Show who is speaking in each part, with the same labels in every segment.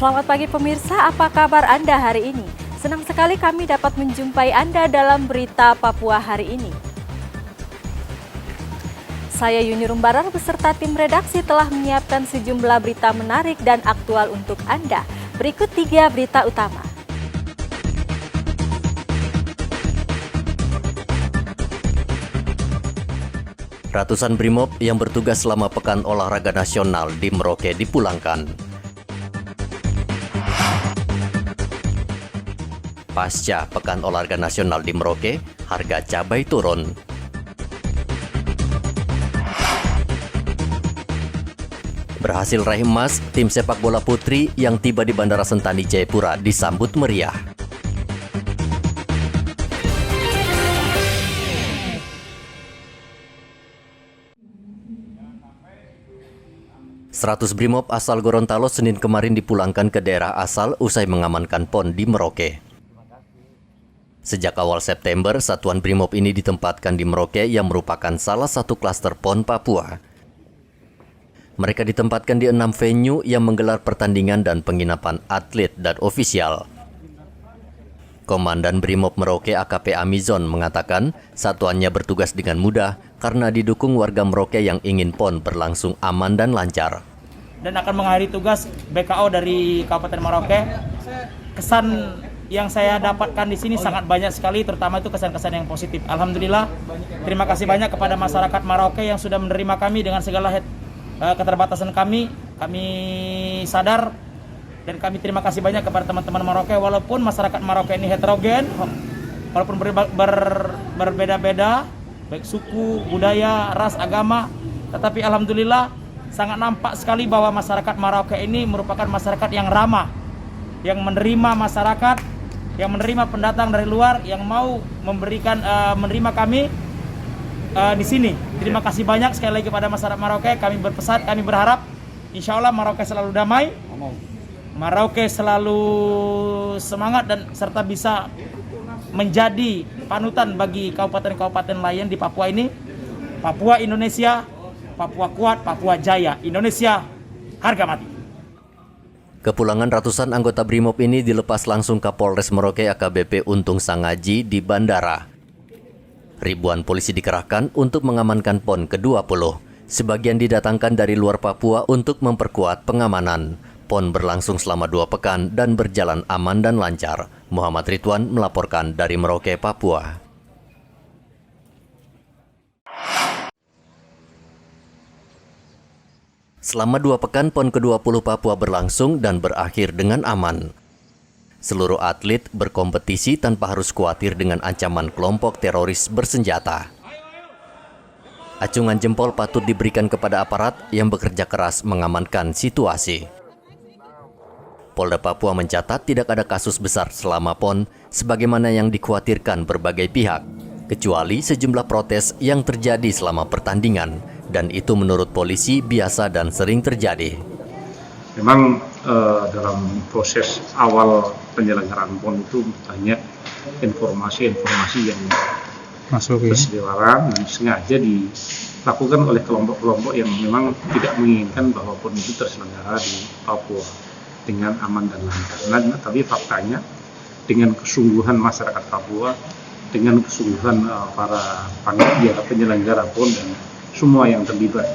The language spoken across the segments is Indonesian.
Speaker 1: Selamat pagi pemirsa, apa kabar Anda hari ini? Senang sekali kami dapat menjumpai Anda dalam berita Papua hari ini. Saya Yuni Rumbarar beserta tim redaksi telah menyiapkan sejumlah berita menarik dan aktual untuk Anda. Berikut 3 berita utama.
Speaker 2: Ratusan Brimob yang bertugas selama Pekan Olahraga Nasional di Merauke dipulangkan. Pasca Pekan Olahraga Nasional di Merauke, harga cabai turun. Berhasil raih emas, tim sepak bola putri yang tiba di Bandara Sentani Jayapura disambut meriah. Seratus Brimob asal Gorontalo Senin kemarin dipulangkan ke daerah asal usai mengamankan PON di Merauke. Sejak awal September, satuan Brimob ini ditempatkan di Merauke yang merupakan salah satu klaster PON Papua. Mereka ditempatkan di 6 venue yang menggelar pertandingan dan penginapan atlet dan ofisial. Komandan Brimob Merauke AKP Amizon mengatakan satuannya bertugas dengan mudah karena didukung warga Merauke yang ingin PON berlangsung aman dan lancar.
Speaker 3: Dan akan mengakhiri tugas BKO dari Kabupaten Merauke. Kesan yang saya dapatkan di sini sangat banyak sekali, terutama itu kesan-kesan yang positif. Alhamdulillah, terima kasih banyak kepada masyarakat Merauke yang sudah menerima kami dengan segala keterbatasan kami. Kami sadar dan kami terima kasih banyak kepada teman-teman Merauke. Walaupun masyarakat Merauke ini heterogen, walaupun berbeda-beda, baik suku, budaya, ras, agama, tetapi alhamdulillah sangat nampak sekali bahwa masyarakat Merauke ini merupakan masyarakat yang ramah, yang menerima masyarakat, yang menerima pendatang dari luar, yang mau menerima kami di sini. Terima kasih banyak sekali lagi kepada masyarakat Merauke. Kami berpesan, kami berharap insya Allah Merauke selalu damai, Merauke selalu semangat dan serta bisa menjadi panutan bagi kabupaten-kabupaten lain di Papua ini. Papua Indonesia, Papua kuat, Papua jaya, Indonesia harga mati.
Speaker 2: Kepulangan ratusan anggota Brimob ini dilepas langsung Kapolres Merauke AKBP Untung Sangaji di bandara. Ribuan polisi dikerahkan untuk mengamankan PON ke-20. Sebagian didatangkan dari luar Papua untuk memperkuat pengamanan. PON berlangsung selama 2 pekan dan berjalan aman dan lancar. Muhammad Ridwan melaporkan dari Merauke, Papua. Selama 2 pekan PON ke-20 Papua berlangsung dan berakhir dengan aman. Seluruh atlet berkompetisi tanpa harus khawatir dengan ancaman kelompok teroris bersenjata. Acungan jempol patut diberikan kepada aparat yang bekerja keras mengamankan situasi. Polda Papua mencatat tidak ada kasus besar selama PON sebagaimana yang dikhawatirkan berbagai pihak, kecuali sejumlah protes yang terjadi selama pertandingan, dan itu menurut polisi biasa dan sering terjadi.
Speaker 4: Memang dalam proses awal penyelenggaraan PON itu banyak informasi-informasi yang berseliweran dan sengaja dilakukan oleh kelompok-kelompok yang memang tidak menginginkan bahwa PON itu terselenggara di Papua dengan aman dan lancar. Nah, tapi faktanya dengan kesungguhan masyarakat Papua, dengan kesungguhan para panitia penyelenggara PON dan semua yang terlibat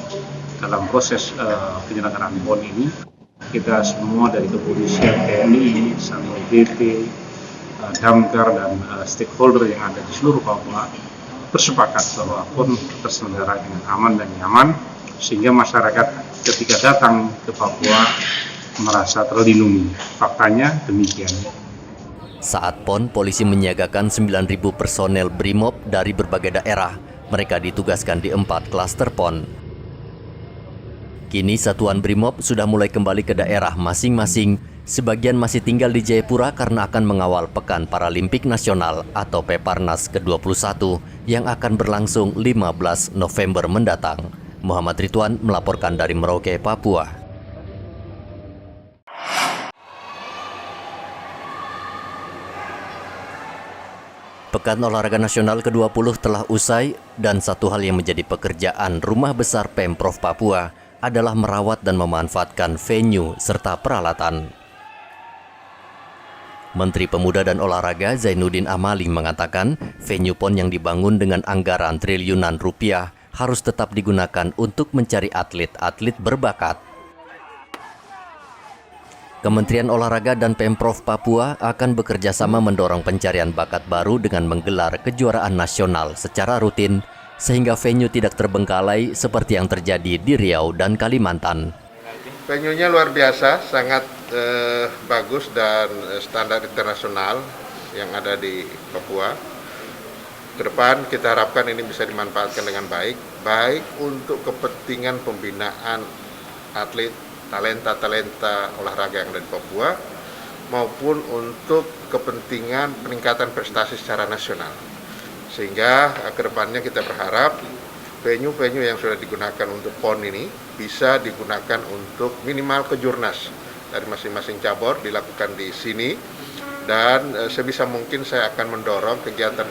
Speaker 4: dalam proses penyelenggaraan PON ini, kita semua dari kepolisian, TNI, Satpol PP, Damkar dan stakeholder yang ada di seluruh Papua bersepakat bahwa PON terselenggara dengan aman dan nyaman, sehingga masyarakat ketika datang ke Papua merasa terlindungi. Faktanya demikian.
Speaker 2: Saat PON, polisi menyiagakan 9.000 personel Brimob dari berbagai daerah. Mereka ditugaskan di 4 klaster PON. Kini satuan Brimob sudah mulai kembali ke daerah masing-masing. Sebagian masih tinggal di Jayapura karena akan mengawal Pekan Paralimpik Nasional atau Peparnas ke-21 yang akan berlangsung 15 November mendatang. Muhammad Ridwan melaporkan dari Merauke, Papua. Pekan Olahraga Nasional ke-20 telah usai dan satu hal yang menjadi pekerjaan rumah besar Pemprov Papua adalah merawat dan memanfaatkan venue serta peralatan. Menteri Pemuda dan Olahraga Zainuddin Amali mengatakan venue PON yang dibangun dengan anggaran triliunan rupiah harus tetap digunakan untuk mencari atlet-atlet berbakat. Kementerian Olahraga dan Pemprov Papua akan bekerja sama mendorong pencarian bakat baru dengan menggelar kejuaraan nasional secara rutin sehingga venue tidak terbengkalai seperti yang terjadi di Riau dan Kalimantan.
Speaker 5: Venue-nya luar biasa, sangat bagus dan standar internasional yang ada di Papua. Ke depan kita harapkan ini bisa dimanfaatkan dengan baik untuk kepentingan pembinaan atlet, talenta-talenta olahraga yang ada di Papua, maupun untuk kepentingan peningkatan prestasi secara nasional. Sehingga ke depannya kita berharap venue-venue yang sudah digunakan untuk PON ini bisa digunakan untuk minimal kejurnas dari masing-masing cabur dilakukan di sini, dan sebisa mungkin saya akan mendorong kegiatan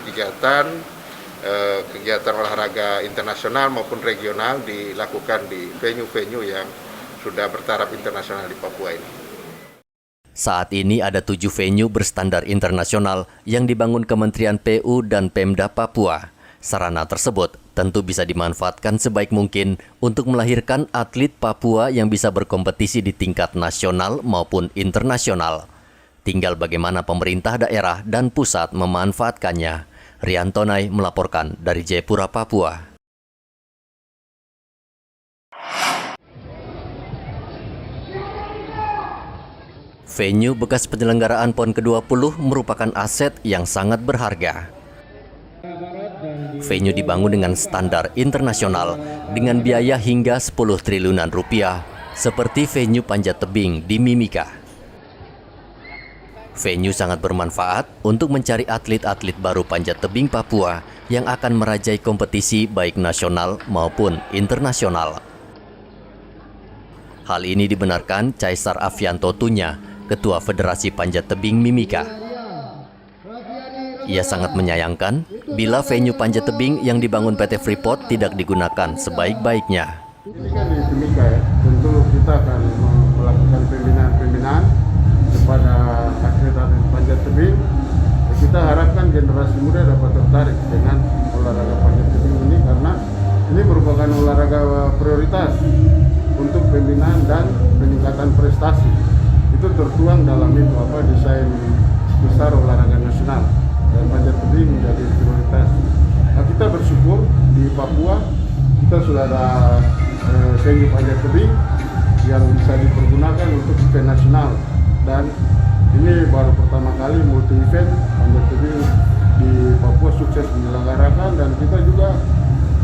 Speaker 5: olahraga internasional maupun regional dilakukan di venue-venue yang sudah bertaraf internasional di Papua ini.
Speaker 2: Saat ini ada 7 venue berstandar internasional yang dibangun Kementerian PU dan Pemda Papua. Sarana tersebut tentu bisa dimanfaatkan sebaik mungkin untuk melahirkan atlet Papua yang bisa berkompetisi di tingkat nasional maupun internasional. Tinggal bagaimana pemerintah daerah dan pusat memanfaatkannya. Riantonai melaporkan dari Jayapura, Papua. Venue bekas penyelenggaraan PON ke-20 merupakan aset yang sangat berharga. Venue dibangun dengan standar internasional dengan biaya hingga 10 triliunan rupiah, seperti venue panjat tebing di Mimika. Venue sangat bermanfaat untuk mencari atlet-atlet baru panjat tebing Papua yang akan merajai kompetisi baik nasional maupun internasional. Hal ini dibenarkan Caesar Afianto Tunya, Ketua Federasi Panjat Tebing Mimika. Ia sangat menyayangkan bila venue panjat tebing yang dibangun PT Freeport tidak digunakan sebaik-baiknya.
Speaker 6: Ini kan di Mimika ya, tentu kita akan melakukan pembinaan kepada atlet-atlet panjat tebing. Kita harapkan generasi muda dapat tertarik dengan olahraga panjat tebing ini karena ini merupakan olahraga prioritas untuk pembinaan dan peningkatan prestasi. Itu tertuang dalam desain besar olahraga nasional, dan panjat tebing menjadi prioritas. Nah, kita bersyukur di Papua kita sudah ada venue panjat tebing yang bisa dipergunakan untuk event nasional, dan ini baru pertama kali multi event panjat tebing di Papua sukses menyelenggarakan, dan kita juga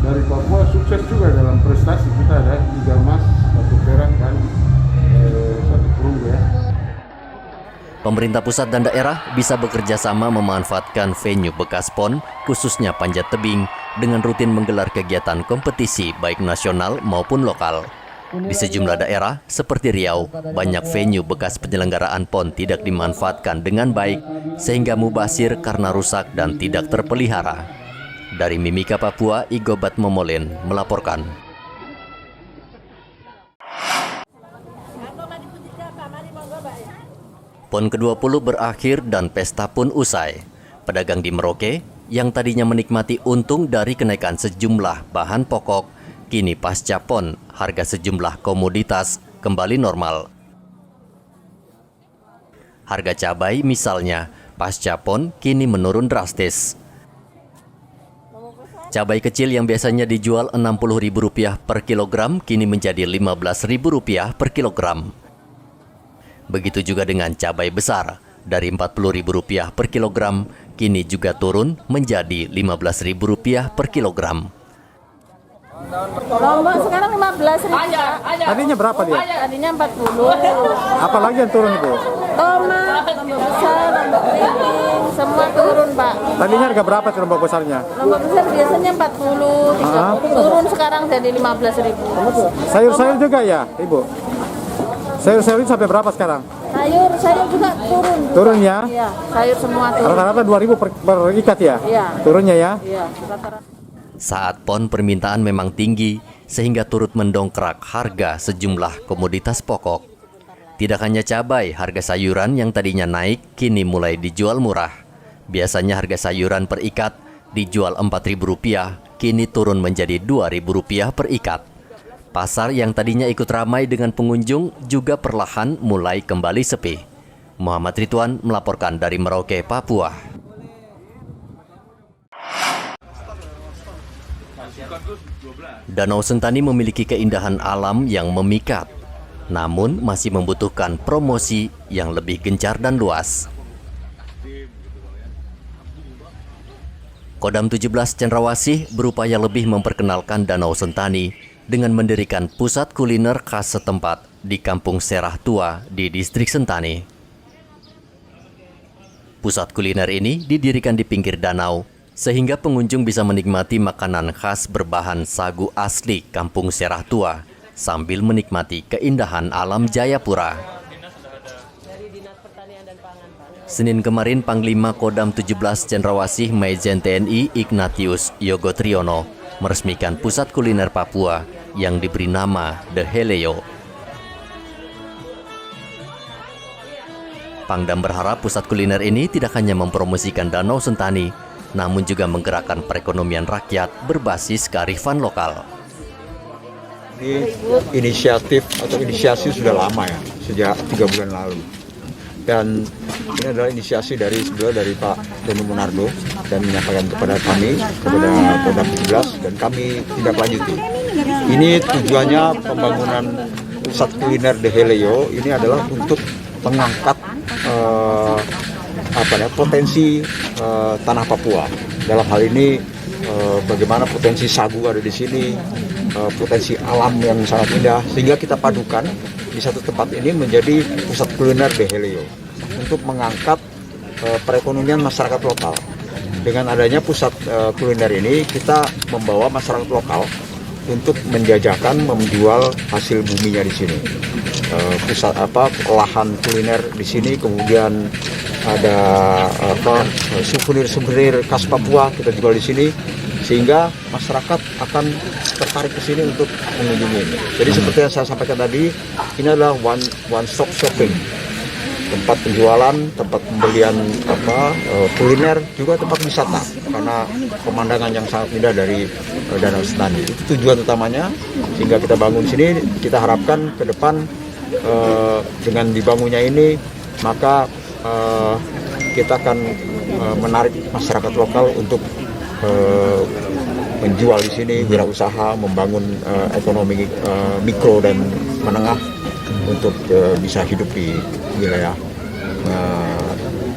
Speaker 6: dari Papua sukses juga dalam prestasi. Kita ada 3 emas, 1 perak dan 1 perunggu ya.
Speaker 2: Pemerintah pusat dan daerah bisa bekerja sama memanfaatkan venue bekas PON, khususnya panjat tebing, dengan rutin menggelar kegiatan kompetisi baik nasional maupun lokal. Di sejumlah daerah, seperti Riau, banyak venue bekas penyelenggaraan PON tidak dimanfaatkan dengan baik, sehingga mubazir karena rusak dan tidak terpelihara. Dari Mimika, Papua, Igobat Momolen melaporkan. PON ke-20 berakhir dan pesta pun usai. Pedagang di Merauke yang tadinya menikmati untung dari kenaikan sejumlah bahan pokok, kini pasca PON harga sejumlah komoditas kembali normal. Harga cabai misalnya pasca PON kini menurun drastis. Cabai kecil yang biasanya dijual Rp60.000 per kilogram kini menjadi Rp15.000 per kilogram. Begitu juga dengan cabai besar, dari Rp40.000 per kilogram, kini juga turun menjadi Rp15.000 per kilogram.
Speaker 7: Lombok sekarang 15.000.
Speaker 8: Tadinya berapa dia?
Speaker 7: Tadinya 40.
Speaker 8: Apalagi yang turun, Ibu?
Speaker 7: Tomat, lombok besar, lombok keriting, semua turun, Pak.
Speaker 8: Tadinya harga berapa tuh lombok besarnya?
Speaker 7: Lombok besar biasanya 40, 30. Turun sekarang jadi 15.000.
Speaker 8: Sayur-sayur juga ya, Ibu? Sayur-sayur sampai berapa sekarang?
Speaker 7: Sayur juga turun.
Speaker 8: Turun ya?
Speaker 7: Iya, sayur semua turun.
Speaker 8: Rata-rata 2.000 per ikat ya?
Speaker 7: Iya.
Speaker 8: Turunnya ya?
Speaker 7: Iya, rata-rata.
Speaker 2: Saat PON permintaan memang tinggi, sehingga turut mendongkrak harga sejumlah komoditas pokok. Tidak hanya cabai, harga sayuran yang tadinya naik kini mulai dijual murah. Biasanya harga sayuran per ikat dijual Rp4.000, kini turun menjadi Rp2.000 per ikat. Pasar yang tadinya ikut ramai dengan pengunjung juga perlahan mulai kembali sepi. Muhammad Ridwan melaporkan dari Merauke, Papua. Danau Sentani memiliki keindahan alam yang memikat, namun masih membutuhkan promosi yang lebih gencar dan luas. Kodam 17 Cendrawasih berupaya lebih memperkenalkan Danau Sentani dengan mendirikan pusat kuliner khas setempat di Kampung Serah Tua di Distrik Sentani. Pusat kuliner ini didirikan di pinggir danau, sehingga pengunjung bisa menikmati makanan khas berbahan sagu asli Kampung Serah Tua sambil menikmati keindahan alam Jayapura. Senin kemarin, Panglima Kodam 17 Cendrawasih Majen TNI Ignatius Yogo Triyono meresmikan pusat kuliner Papua yang diberi nama The Heleo. Pangdam berharap pusat kuliner ini tidak hanya mempromosikan Danau Sentani, namun juga menggerakkan perekonomian rakyat berbasis kearifan lokal.
Speaker 9: Ini inisiasi sudah lama ya, sejak 3 bulan lalu. Dan ini adalah inisiasi dari Pak Doni Monardo dan menyampaikan kepada kami, kepada Kodam 17, dan kami tindak lanjuti. Ini tujuannya pembangunan pusat kuliner The Heleo ini adalah untuk mengangkat potensi tanah Papua. Dalam hal ini bagaimana potensi sagu ada di sini, potensi alam yang sangat indah, sehingga kita padukan di satu tempat ini menjadi pusat kuliner The Heleo untuk mengangkat perekonomian masyarakat lokal. Dengan adanya pusat kuliner ini, kita membawa masyarakat lokal untuk menjajakan, menjual hasil buminya di sini. Pusat olahan kuliner di sini, kemudian ada souvenir khas Papua kita jual di sini, sehingga masyarakat akan tertarik ke sini untuk mengunjungi ini. Jadi seperti yang saya sampaikan tadi, ini adalah one stop shopping, tempat penjualan, tempat pembelian kuliner, juga tempat wisata karena pemandangan yang sangat indah dari Danau Sentani. Itu tujuan utamanya, sehingga kita bangun sini. Kita harapkan ke depan dengan dibangunnya ini, maka kita akan menarik masyarakat lokal untuk menjual di sini, wirausaha, membangun ekonomi mikro dan menengah untuk bisa hidup di wilayah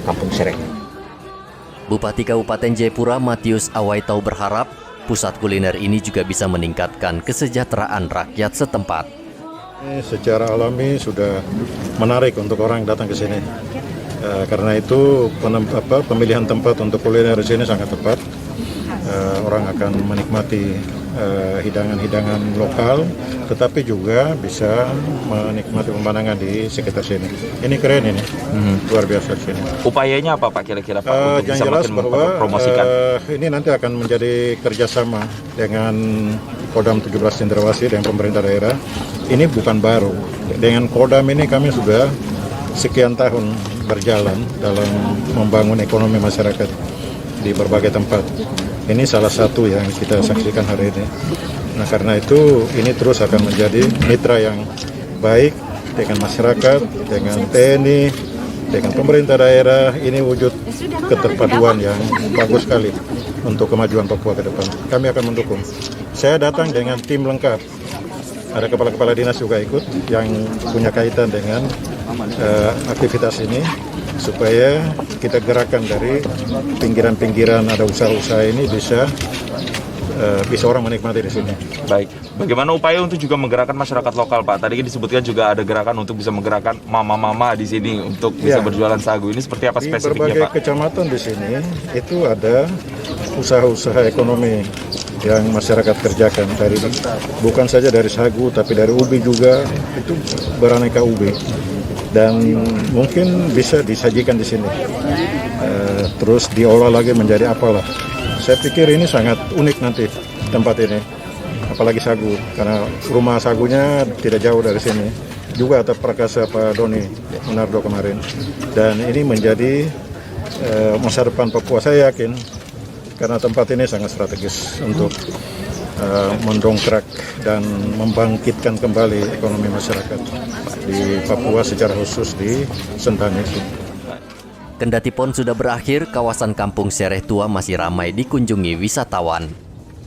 Speaker 9: Kampung Sereng.
Speaker 2: Bupati Kabupaten Jayapura Matius Awaitau berharap pusat kuliner ini juga bisa meningkatkan kesejahteraan rakyat setempat.
Speaker 8: Secara alami sudah menarik untuk orang datang ke sini. Karena itu pemilihan tempat untuk kuliner di sini sangat tepat. Orang akan menikmati hidangan-hidangan lokal, tetapi juga bisa menikmati pemandangan di sekitar sini. Ini keren ini, luar biasa sini.
Speaker 10: Upayanya apa Pak kira-kira Pak untuk
Speaker 8: yang
Speaker 10: bisa
Speaker 8: jelas
Speaker 10: makin
Speaker 8: bahwa
Speaker 10: mempromosikan?
Speaker 8: Ini nanti akan menjadi kerjasama dengan Kodam 17 Cendrawasih dan pemerintah daerah. Ini bukan baru. Dengan Kodam ini kami sudah sekian tahun berjalan dalam membangun ekonomi masyarakat di berbagai tempat. Ini salah satu yang kita saksikan hari ini. Nah, karena itu ini terus akan menjadi mitra yang baik dengan masyarakat, dengan TNI, dengan pemerintah daerah. Ini wujud keterpaduan yang bagus sekali untuk kemajuan Papua ke depan. Kami akan mendukung. Saya datang dengan tim lengkap. Ada kepala-kepala dinas juga ikut yang punya kaitan dengan aktivitas ini, supaya kita gerakan dari pinggiran-pinggiran ada usaha-usaha ini bisa orang menikmati di sini.
Speaker 10: Baik, bagaimana upaya untuk juga menggerakkan masyarakat lokal Pak? Tadi disebutkan juga ada gerakan untuk bisa menggerakkan mama-mama di sini untuk bisa berjualan sagu. Ini seperti apa spesifiknya Pak?
Speaker 8: Di berbagai kecamatan di sini itu ada usaha-usaha ekonomi yang masyarakat kerjakan, bukan saja dari sagu tapi dari ubi juga, itu beraneka ubi. Dan mungkin bisa disajikan di sini, terus diolah lagi menjadi apalah. Saya pikir ini sangat unik nanti tempat ini, apalagi sagu, karena rumah sagunya tidak jauh dari sini. juga atas prakasa Pak Doni Monardo kemarin. Dan ini menjadi masa depan Papua, saya yakin, karena tempat ini sangat strategis untuk mendongkrak dan membangkitkan kembali ekonomi masyarakat di Papua, secara khusus di Sentani itu.
Speaker 2: Kendati PON sudah berakhir, kawasan Kampung Sereh Tua masih ramai dikunjungi wisatawan.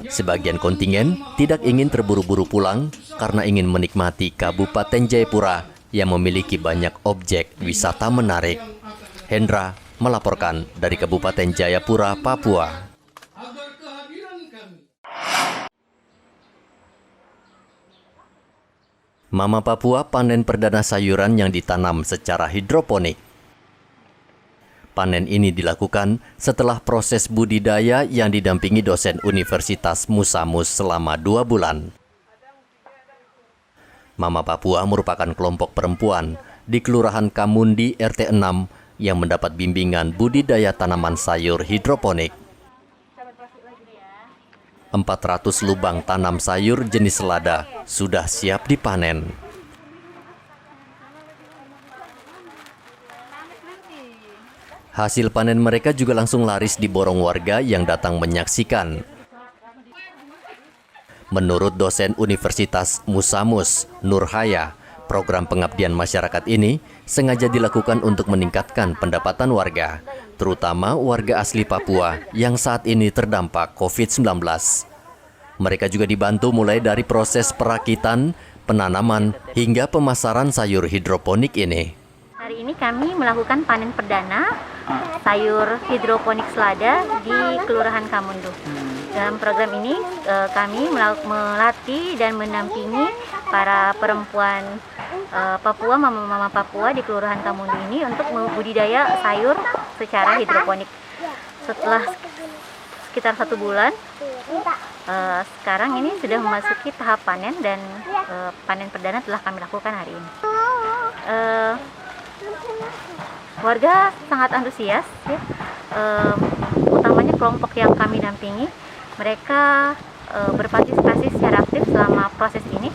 Speaker 2: Sebagian kontingen tidak ingin terburu-buru pulang karena ingin menikmati Kabupaten Jayapura yang memiliki banyak objek wisata menarik. Hendra melaporkan dari Kabupaten Jayapura, Papua. Mama Papua panen perdana sayuran yang ditanam secara hidroponik. Panen ini dilakukan setelah proses budidaya yang didampingi dosen Universitas Musamus selama 2 bulan. Mama Papua merupakan kelompok perempuan di Kelurahan Kamundi RT 6 yang mendapat bimbingan budidaya tanaman sayur hidroponik. 400 lubang tanam sayur jenis selada sudah siap dipanen. Hasil panen mereka juga langsung laris diborong warga yang datang menyaksikan. Menurut dosen Universitas Musamus, Nurhaya, program pengabdian masyarakat ini sengaja dilakukan untuk meningkatkan pendapatan warga, terutama warga asli Papua yang saat ini terdampak COVID-19. Mereka juga dibantu mulai dari proses perakitan, penanaman, hingga pemasaran sayur hidroponik ini.
Speaker 11: Hari ini kami melakukan panen perdana sayur hidroponik selada di Kelurahan Kamundu. Dalam program ini kami melatih dan mendampingi para perempuan Papua, mama-mama Papua di Kelurahan Kamundu ini untuk membudidaya sayur secara hidroponik. Setelah sekitar 1 bulan, sekarang ini sudah memasuki tahap panen dan panen perdana telah kami lakukan hari ini. Warga sangat antusias, ya. Utamanya kelompok yang kami dampingi, mereka berpartisipasi secara aktif selama proses ini.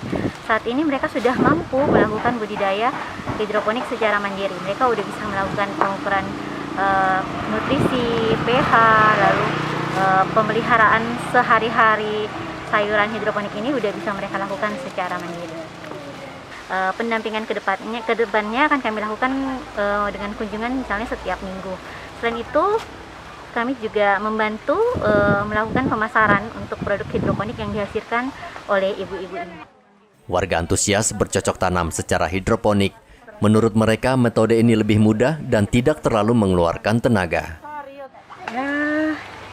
Speaker 11: Saat ini mereka sudah mampu melakukan budidaya hidroponik secara mandiri. Mereka sudah bisa melakukan pengukuran nutrisi, pH, lalu pemeliharaan sehari-hari sayuran hidroponik ini sudah bisa mereka lakukan secara mandiri. Pendampingan kedepannya akan kami lakukan dengan kunjungan misalnya setiap minggu. Selain itu, kami juga membantu melakukan pemasaran untuk produk hidroponik yang dihasilkan oleh ibu-ibu ini.
Speaker 2: Warga antusias bercocok tanam secara hidroponik. Menurut mereka, metode ini lebih mudah dan tidak terlalu mengeluarkan tenaga.
Speaker 12: Ya,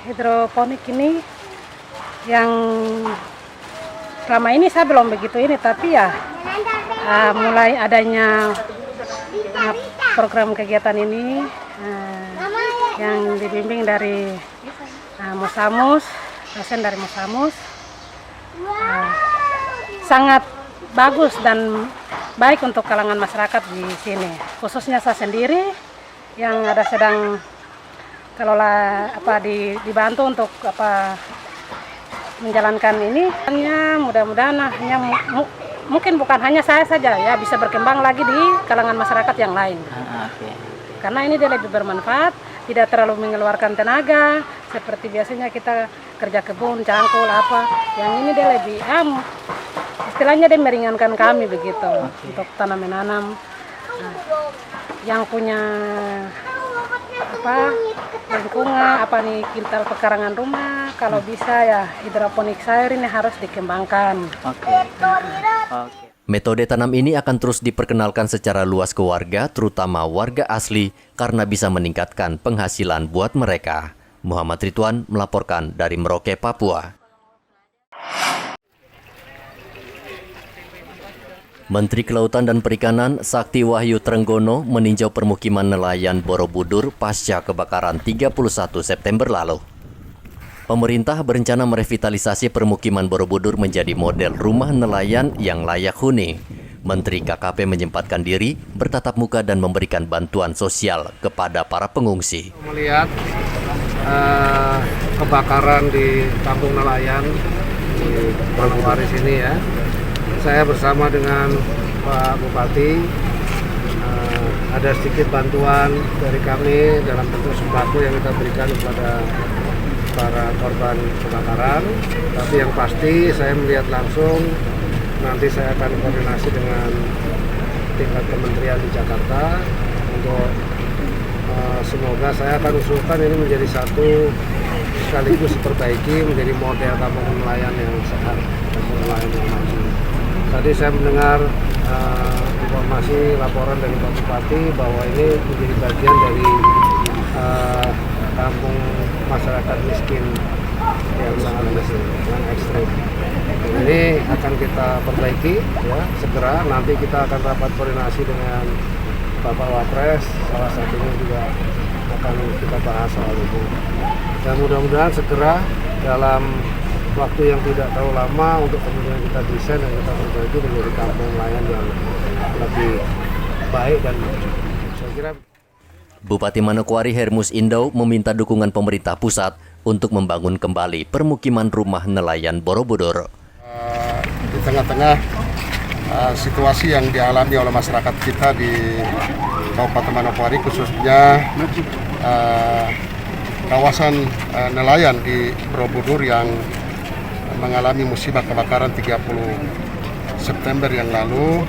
Speaker 12: hidroponik ini yang selama ini saya belum begitu ini, tapi ya mulai adanya program kegiatan ini yang dibimbing dari Musamus, dosen dari Musamus, sangat bagus dan baik untuk kalangan masyarakat di sini. Khususnya saya sendiri yang ada sedang kelola dibantu untuk menjalankan ini. Mudah-mudahan mungkin bukan hanya saya saja ya, bisa berkembang lagi di kalangan masyarakat yang lain. Karena ini dia lebih bermanfaat, tidak terlalu mengeluarkan tenaga seperti biasanya kita kerja kebun, cangkul yang ini dia lebih istilahnya dia meringankan kami begitu untuk tanam menanam. Yang punya lingkungan kintal pekarangan rumah, kalau bisa ya hidroponik sayur ini harus dikembangkan.
Speaker 2: Metode tanam ini akan terus diperkenalkan secara luas ke warga, terutama warga asli, karena bisa meningkatkan penghasilan buat mereka. Muhammad Ridwan melaporkan dari Merauke, Papua. Menteri Kelautan dan Perikanan Sakti Wahyu Trenggono meninjau permukiman nelayan Borobudur pasca kebakaran 31 September lalu. Pemerintah berencana merevitalisasi permukiman Borobudur menjadi model rumah nelayan yang layak huni. Menteri KKP menyempatkan diri, bertatap muka dan memberikan bantuan sosial kepada para pengungsi.
Speaker 13: Melihat kebakaran di kampung nelayan di Manokwari sini ya, saya bersama dengan Pak Bupati. Ada sedikit bantuan dari kami dalam bentuk sembako yang kita berikan kepada para korban kebakaran. Tapi yang pasti saya melihat langsung, nanti saya akan koordinasi dengan tingkat kementerian di Jakarta untuk semoga saya akan usulkan ini menjadi satu sekaligus perbaiki menjadi model kampung nelayan yang sehat, kampung nelayan yang maju. Tadi saya mendengar informasi laporan dari Pak Bupati bahwa ini menjadi bagian dari kampung masyarakat miskin yang sangat ekstrim. Ini akan kita perbaiki ya segera. Nanti kita akan rapat koordinasi dengan Bapak Wapres, salah satunya juga akan kita bahas soal itu. Dan mudah-mudahan segera dalam waktu yang tidak terlalu lama untuk kemudian kita desain dan kita perbaiki menjadi kampung nelayan yang lebih baik dan maju. Saya kira
Speaker 2: Bupati Manokwari Hermus Indau meminta dukungan pemerintah pusat untuk membangun kembali permukiman rumah nelayan Borobudur.
Speaker 5: Di tengah-tengah situasi yang dialami oleh masyarakat kita di Kabupaten Manokwari, khususnya kawasan nelayan di Borobudur yang mengalami musibah kebakaran 30 September yang lalu,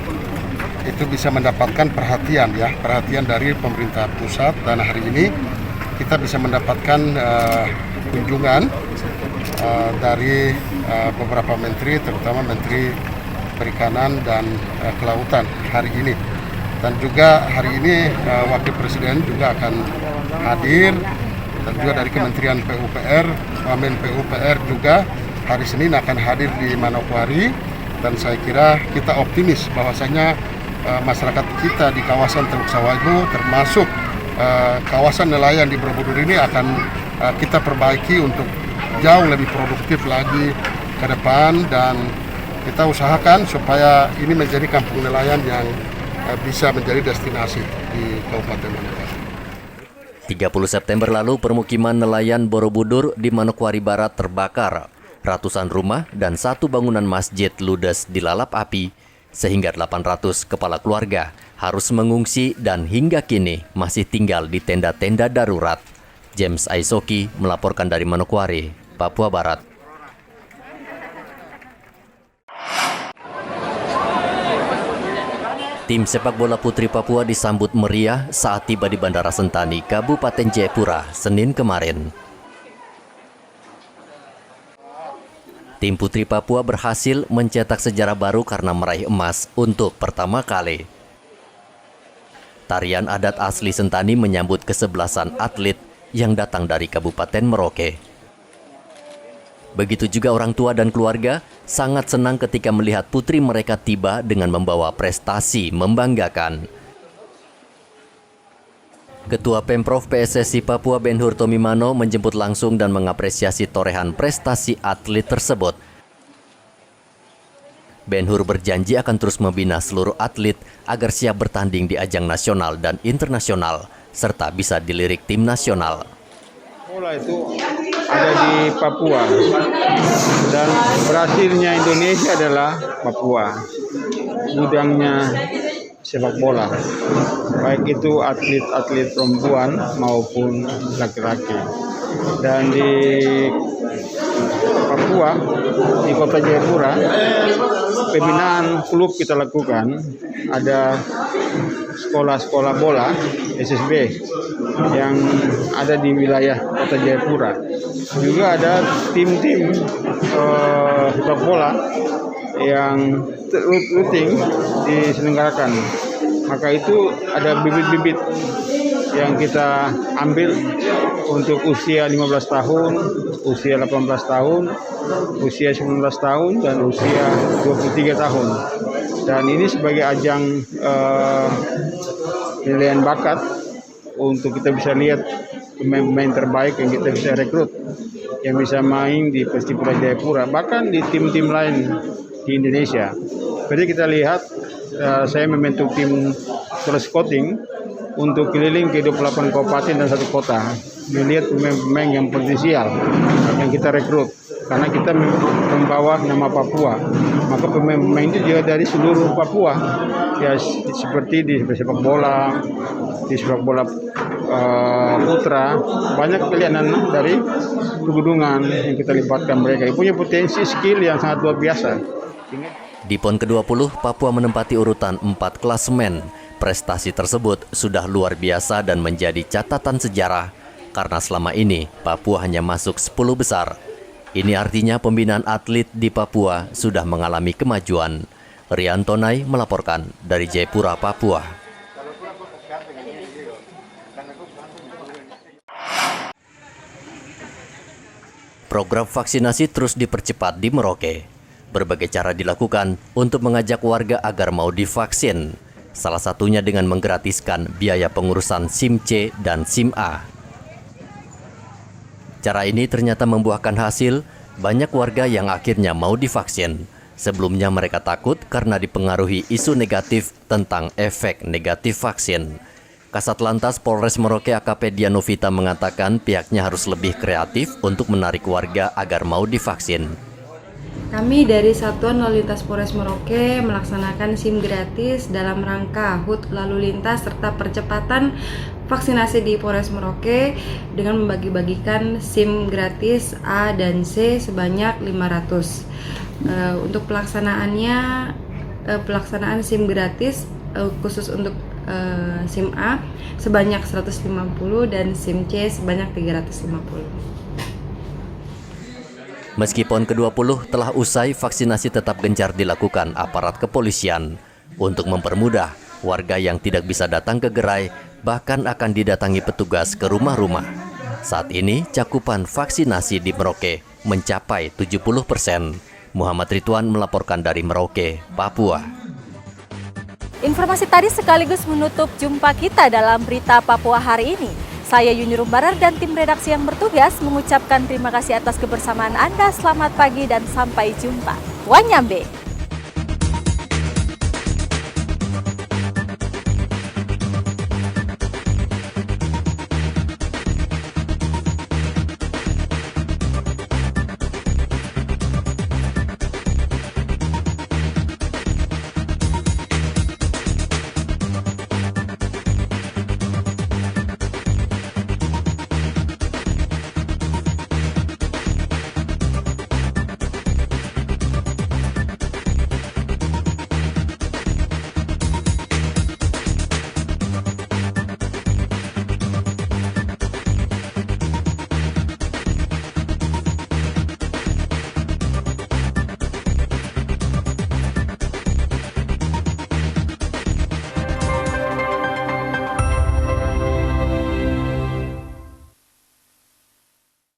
Speaker 5: itu bisa mendapatkan perhatian dari pemerintah pusat, dan hari ini kita bisa mendapatkan kunjungan dari beberapa menteri, terutama Menteri Perikanan dan Kelautan hari ini. Dan juga hari ini Wakil Presiden juga akan hadir, dan juga dari Kementerian PUPR, Wamen PUPR juga hari Senin akan hadir di Manokwari. Dan saya kira kita optimis bahwasanya masyarakat kita di kawasan Teluk Sawagu, termasuk kawasan nelayan di Borobudur ini akan kita perbaiki untuk jauh lebih produktif lagi ke depan, dan kita usahakan supaya ini menjadi kampung nelayan yang bisa menjadi destinasi di Kabupaten Manokwari.
Speaker 2: 30 September lalu permukiman nelayan Borobudur di Manokwari Barat terbakar. Ratusan rumah dan satu bangunan masjid ludes dilalap api, sehingga 800 kepala keluarga harus mengungsi dan hingga kini masih tinggal di tenda-tenda darurat. James Aisoki melaporkan dari Manokwari, Papua Barat. Tim sepak bola putri Papua disambut meriah saat tiba di Bandara Sentani, Kabupaten Jayapura, Senin kemarin. Tim putri Papua berhasil mencetak sejarah baru karena meraih emas untuk pertama kali. Tarian adat asli Sentani menyambut kesebelasan atlet yang datang dari Kabupaten Merauke. Begitu juga orang tua dan keluarga sangat senang ketika melihat putri mereka tiba dengan membawa prestasi membanggakan. Ketua Pemprov PSSI Papua Ben-Hur Tomimano menjemput langsung dan mengapresiasi torehan prestasi atlet tersebut. Ben-Hur berjanji akan terus membina seluruh atlet agar siap bertanding di ajang nasional dan internasional, serta bisa dilirik tim nasional.
Speaker 14: Bola itu ada di Papua, dan berhasilnya Indonesia adalah Papua. Gudangnya sepak bola, baik itu atlet-atlet perempuan maupun laki-laki. Dan di Papua, di Kota Jayapura, pembinaan klub kita lakukan, ada sekolah-sekolah bola SSB yang ada di wilayah Kota Jayapura. Juga ada tim-tim sepak bola yang rutin diselenggarakan. Maka itu ada bibit-bibit yang kita ambil untuk usia 15 tahun, usia 18 tahun, usia 19 tahun, dan usia 23 tahun. Dan ini sebagai ajang penilaian bakat untuk kita bisa lihat pemain-pemain terbaik yang kita bisa rekrut, yang bisa main di Persipura Jayapura, bahkan di tim-tim lain di Indonesia. Jadi kita lihat, saya membentuk tim scouting untuk keliling ke 28 kabupaten dan 1 kota, melihat pemain-pemain yang potensial yang kita rekrut. karena kita membawa nama Papua. Maka pemain-pemain itu juga dari seluruh Papua. Ya seperti di sepak bola putra, banyak kelihatan dari pegunungan yang kita libatkan mereka. Dia punya potensi skill yang sangat luar biasa.
Speaker 2: Di PON ke-20, Papua menempati urutan 4 klasemen. Prestasi tersebut sudah luar biasa dan menjadi catatan sejarah karena selama ini Papua hanya masuk 10 besar. Ini artinya pembinaan atlet di Papua sudah mengalami kemajuan. Rian Tonai melaporkan dari Jayapura, Papua. Program vaksinasi terus dipercepat di Merauke. Berbagai cara dilakukan untuk mengajak warga agar mau divaksin. Salah satunya dengan menggratiskan biaya pengurusan SIM C dan SIM A. Cara ini ternyata membuahkan hasil, banyak warga yang akhirnya mau divaksin. Sebelumnya mereka takut karena dipengaruhi isu negatif tentang efek negatif vaksin. Kasat Lantas Polres Merauke AKP Dianovita mengatakan pihaknya harus lebih kreatif untuk menarik warga agar mau divaksin.
Speaker 15: Kami dari Satuan Lalu Lintas Polres Merauke melaksanakan SIM gratis dalam rangka HUT lalu lintas serta percepatan vaksinasi di Polres Merauke dengan membagi-bagikan SIM gratis A dan C sebanyak 500. Untuk pelaksanaan SIM gratis khusus untuk SIM A sebanyak 150 dan SIM C sebanyak 350.
Speaker 2: Meski PON ke-20 telah usai, vaksinasi tetap gencar dilakukan aparat kepolisian. Untuk mempermudah, warga yang tidak bisa datang ke gerai bahkan akan didatangi petugas ke rumah-rumah. Saat ini, cakupan vaksinasi di Merauke mencapai 70%. Muhammad Ridwan melaporkan dari Merauke, Papua.
Speaker 1: Informasi tadi sekaligus menutup jumpa kita dalam Berita Papua hari ini. Saya Yuni Rumbarar dan tim redaksi yang bertugas mengucapkan terima kasih atas kebersamaan Anda. Selamat pagi dan sampai jumpa. Wanyambe.